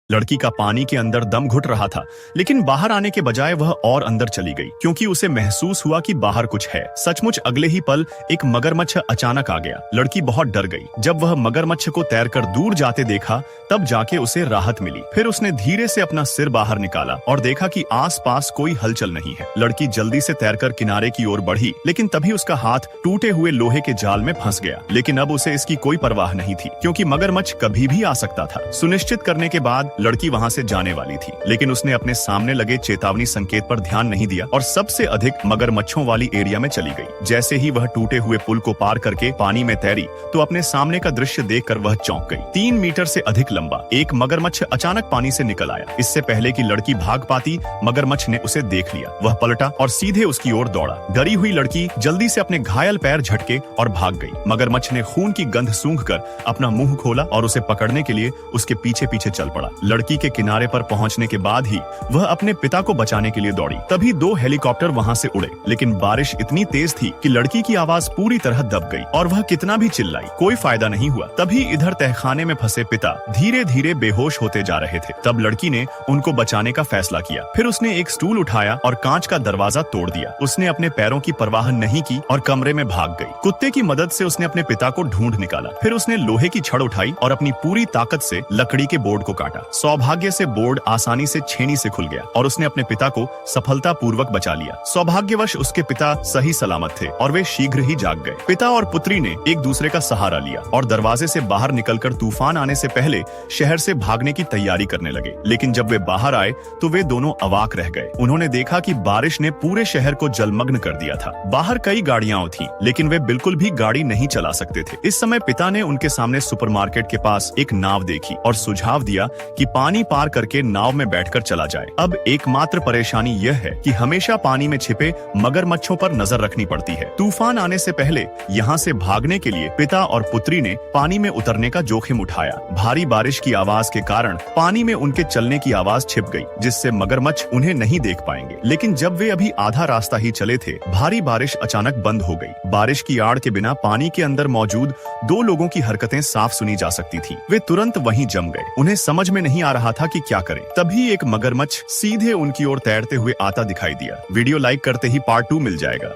लड़की का पानी के अंदर दम घुट रहा था, लेकिन बाहर आने के बजाय वह और अंदर चली गई क्योंकि उसे महसूस हुआ कि बाहर कुछ है। सचमुच अगले ही पल एक मगरमच्छ अचानक आ गया। लड़की बहुत डर गई। जब वह मगरमच्छ को तैरकर दूर जाते देखा, तब जाके उसे राहत मिली। फिर उसने धीरे से अपना सिर बाहर निकाला और देखा कि आसपास कोई हलचल नहीं है। लड़की जल्दी से तैरकर किनारे की ओर बढ़ी, लेकिन तभी उसका हाथ टूटे हुए लोहे के जाल में फंस गया। लेकिन अब उसे इसकी कोई परवाह नहीं थी, क्योंकि मगरमच्छ कभी भी आ सकता था। सुनिश्चित करने के बाद लड़की वहां से जाने वाली थी, लेकिन उसने अपने सामने लगे चेतावनी संकेत पर ध्यान नहीं दिया और सबसे अधिक मगरमच्छों वाली एरिया में चली गई। जैसे ही वह टूटे हुए पुल को पार करके पानी में तैरी, तो अपने सामने का दृश्य देखकर वह चौंक गई। 3 मीटर से अधिक लंबा एक मगरमच्छ अचानक पानी से निकल आया। इससे पहले कि लड़की भाग पाती, मगरमच्छ ने उसे देख लिया। वह पलटा और सीधे उसकी ओर दौड़ा। डरी हुई लड़की जल्दी से अपने घायल पैर झटके और भाग गई। मगरमच्छ ने खून की गंध सूंघकर अपना मुंह खोला और उसे पकड़ने के लिए उसके पीछे पीछे चल पड़ा। लड़की के किनारे पर पहुंचने के बाद ही वह अपने पिता को बचाने के लिए दौड़ी। तभी 2 हेलीकॉप्टर वहां से उड़े, लेकिन बारिश इतनी तेज थी कि लड़की की आवाज पूरी तरह दब गई और वह कितना भी चिल्लाई, कोई फायदा नहीं हुआ। तभी इधर तहखाने में फंसे पिता धीरे धीरे बेहोश होते जा रहे थे। तब लड़की ने उनको बचाने का फैसला किया। फिर उसने एक स्टूल उठाया और कांच का दरवाजा तोड़ दिया। उसने अपने पैरों की परवाह नहीं की और कमरे में भाग गई। कुत्ते की मदद से उसने अपने पिता को ढूंढ निकाला। फिर उसने लोहे की छड़ उठाई और अपनी पूरी ताकत से लकड़ी के बोर्ड को काटा। सौभाग्य से बोर्ड आसानी से छेनी से खुल गया और उसने अपने पिता को सफलतापूर्वक बचा लिया। सौभाग्यवश उसके पिता सही सलामत थे और वे शीघ्र ही जाग गए। पिता और पुत्री ने एक दूसरे का सहारा लिया और दरवाजे से बाहर निकलकर तूफान आने से पहले शहर से भागने की तैयारी करने लगे। लेकिन जब वे बाहर आए तो वे दोनों अवाक रह गए। उन्होंने देखा कि बारिश ने पूरे शहर को जलमग्न कर दिया था। बाहर कई गाड़ियां थीं, लेकिन वे बिल्कुल भी गाड़ी नहीं चला सकते थे। इस समय पिता ने उनके सामने सुपरमार्केट के पास एक नाव देखी और सुझाव दिया कि पानी पार करके नाव में बैठकर चला जाए। अब एकमात्र परेशानी यह है कि हमेशा पानी में छिपे मगरमच्छों पर नजर रखनी पड़ती है। तूफान आने से पहले यहाँ से भागने के लिए पिता और पुत्री ने पानी में उतरने का जोखिम उठाया। भारी बारिश की आवाज के कारण पानी में उनके चलने की आवाज छिप गई, जिससे मगरमच्छ उन्हें नहीं देख पाएंगे। लेकिन जब वे अभी आधा रास्ता ही चले थे, भारी बारिश अचानक बंद हो गई। बारिश की आड़ के बिना पानी के अंदर मौजूद 2 लोगों की हरकतें साफ सुनी जा सकती थी। वे तुरंत वहीं जम गए। उन्हें समझ में नहीं आ रहा था कि क्या करें। तभी एक मगरमच्छ सीधे उनकी ओर तैरते हुए आता दिखाई दिया। वीडियो लाइक करते ही पार्ट 2 मिल जाएगा।